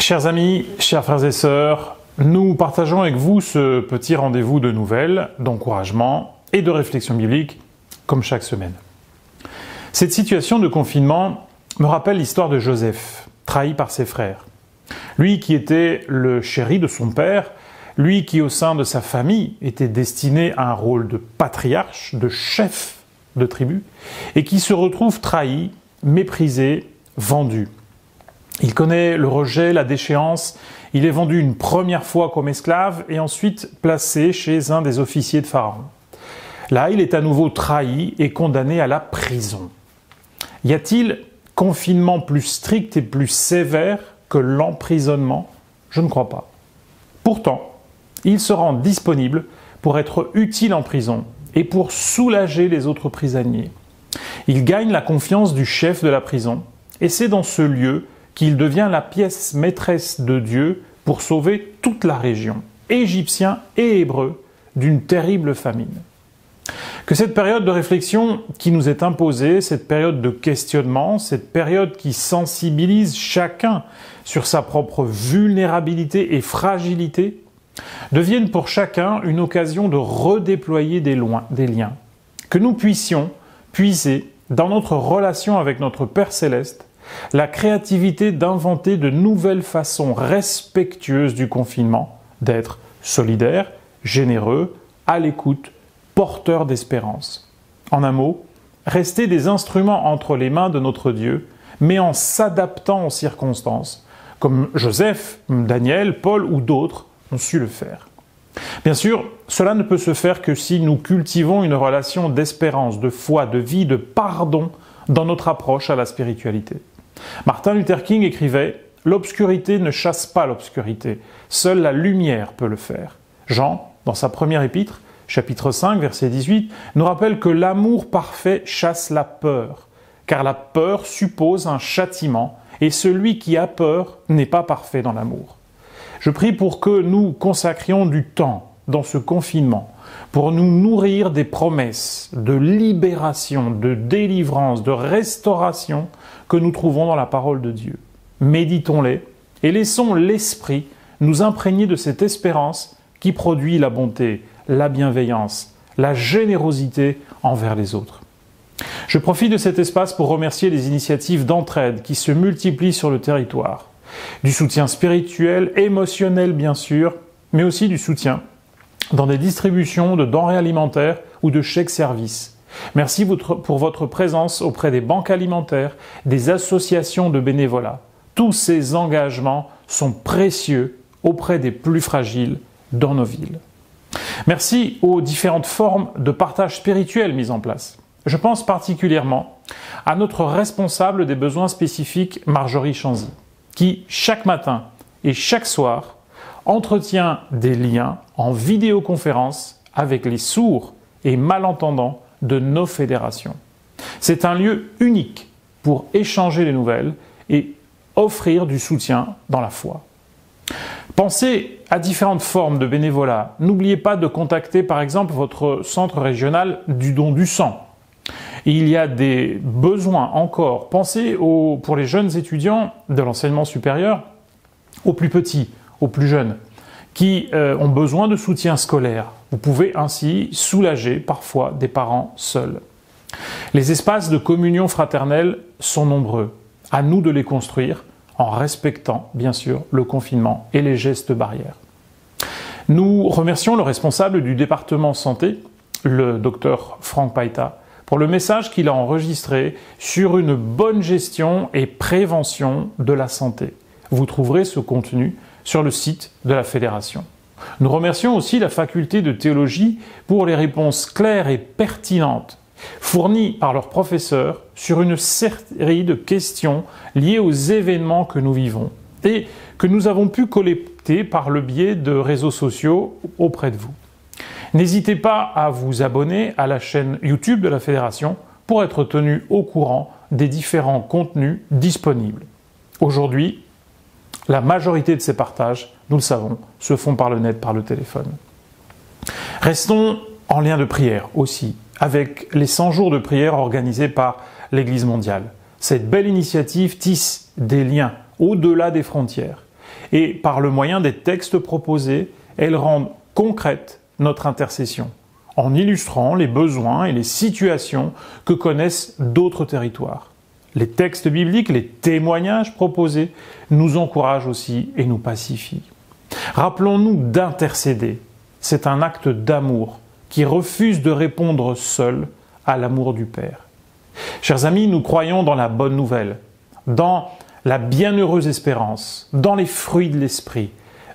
Chers amis, chers frères et sœurs, nous partageons avec vous ce petit rendez-vous de nouvelles, d'encouragement et de réflexion biblique, comme chaque semaine. Cette situation de confinement me rappelle l'histoire de Joseph, trahi par ses frères. Lui qui était le chéri de son père, lui qui au sein de sa famille était destiné à un rôle de patriarche, de chef de tribu, et qui se retrouve trahi, méprisé, vendu. Il connaît le rejet, la déchéance, il est vendu une première fois comme esclave et ensuite placé chez un des officiers de Pharaon. Là, il est à nouveau trahi et condamné à la prison. Y a-t-il confinement plus strict et plus sévère que l'emprisonnement? Je ne crois pas. Pourtant, il se rend disponible pour être utile en prison et pour soulager les autres prisonniers. Il gagne la confiance du chef de la prison et c'est dans ce lieu qu'il devient la pièce maîtresse de Dieu pour sauver toute la région, Égyptiens et Hébreux, d'une terrible famine. Que cette période de réflexion qui nous est imposée, cette période de questionnement, cette période qui sensibilise chacun sur sa propre vulnérabilité et fragilité, devienne pour chacun une occasion de redéployer des liens. Que nous puissions puiser dans notre relation avec notre Père Céleste la créativité d'inventer de nouvelles façons respectueuses du confinement, d'être solidaires, généreux, à l'écoute, porteurs d'espérance. En un mot, rester des instruments entre les mains de notre Dieu, mais en s'adaptant aux circonstances, comme Joseph, Daniel, Paul ou d'autres ont su le faire. Bien sûr, cela ne peut se faire que si nous cultivons une relation d'espérance, de foi, de vie, de pardon dans notre approche à la spiritualité. Martin Luther King écrivait « L'obscurité ne chasse pas l'obscurité, seule la lumière peut le faire ». Jean, dans sa première épître, chapitre 5, verset 18, nous rappelle que l'amour parfait chasse la peur, car la peur suppose un châtiment, et celui qui a peur n'est pas parfait dans l'amour. Je prie pour que nous consacrions du temps dans ce confinement, pour nous nourrir des promesses de libération, de délivrance, de restauration que nous trouvons dans la parole de Dieu. Méditons-les et laissons l'Esprit nous imprégner de cette espérance qui produit la bonté, la bienveillance, la générosité envers les autres. Je profite de cet espace pour remercier les initiatives d'entraide qui se multiplient sur le territoire. Du soutien spirituel, émotionnel bien sûr, mais aussi du soutien dans des distributions de denrées alimentaires ou de chèques services. Merci pour votre présence auprès des banques alimentaires, des associations de bénévolat. Tous ces engagements sont précieux auprès des plus fragiles dans nos villes. Merci aux différentes formes de partage spirituel mises en place. Je pense particulièrement à notre responsable des besoins spécifiques, Marjorie Chanzy, qui, chaque matin et chaque soir, entretient des liens en vidéoconférence avec les sourds et malentendants de nos fédérations. C'est un lieu unique pour échanger les nouvelles et offrir du soutien dans la foi. Pensez à différentes formes de bénévolat. N'oubliez pas de contacter par exemple votre centre régional du don du sang. Il y a des besoins encore. Pensez pour les jeunes étudiants de l'enseignement supérieur, aux plus petits, aux plus jeunes, qui ont besoin de soutien scolaire. Vous pouvez ainsi soulager parfois des parents seuls. Les espaces de communion fraternelle sont nombreux. À nous de les construire en respectant, bien sûr, le confinement et les gestes barrières. Nous remercions le responsable du département santé, le docteur Franck Paita, pour le message qu'il a enregistré sur une bonne gestion et prévention de la santé. Vous trouverez ce contenu sur le site de la Fédération. Nous remercions aussi la faculté de théologie pour les réponses claires et pertinentes fournies par leurs professeurs sur une série de questions liées aux événements que nous vivons et que nous avons pu collecter par le biais de réseaux sociaux auprès de vous. N'hésitez pas à vous abonner à la chaîne YouTube de la Fédération pour être tenu au courant des différents contenus disponibles. Aujourd'hui, la majorité de ces partages, nous le savons, se font par le net, par le téléphone. Restons en lien de prière aussi, avec les 100 jours de prière organisés par l'Église mondiale. Cette belle initiative tisse des liens au-delà des frontières Et par le moyen des textes proposés, elles rendent concrète notre intercession, en illustrant les besoins et les situations que connaissent d'autres territoires. Les textes bibliques, les témoignages proposés nous encouragent aussi et nous pacifient. Rappelons-nous d'intercéder. C'est un acte d'amour qui refuse de répondre seul à l'amour du Père. Chers amis, nous croyons dans la bonne nouvelle, dans la bienheureuse espérance, dans les fruits de l'Esprit,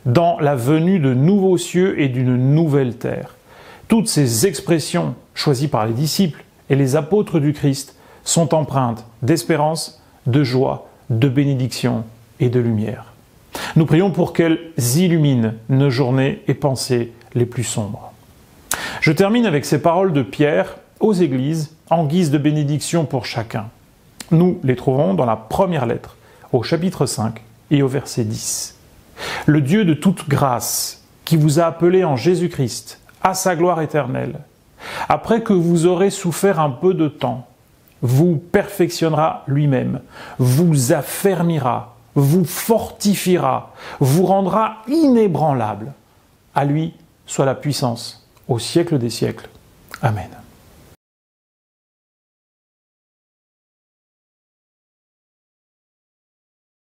dans la venue de nouveaux cieux et d'une nouvelle terre. Toutes ces expressions choisies par les disciples et les apôtres du Christ sont empreintes d'espérance, de joie, de bénédiction et de lumière. Nous prions pour qu'elles illuminent nos journées et pensées les plus sombres. Je termine avec ces paroles de Pierre aux églises en guise de bénédiction pour chacun. Nous les trouvons dans la première lettre, au chapitre 5 et au verset 10. Le Dieu de toute grâce, qui vous a appelé en Jésus-Christ à sa gloire éternelle, après que vous aurez souffert un peu de temps, vous perfectionnera lui-même, vous affermira, vous fortifiera, vous rendra inébranlable. À lui soit la puissance au siècle des siècles. Amen.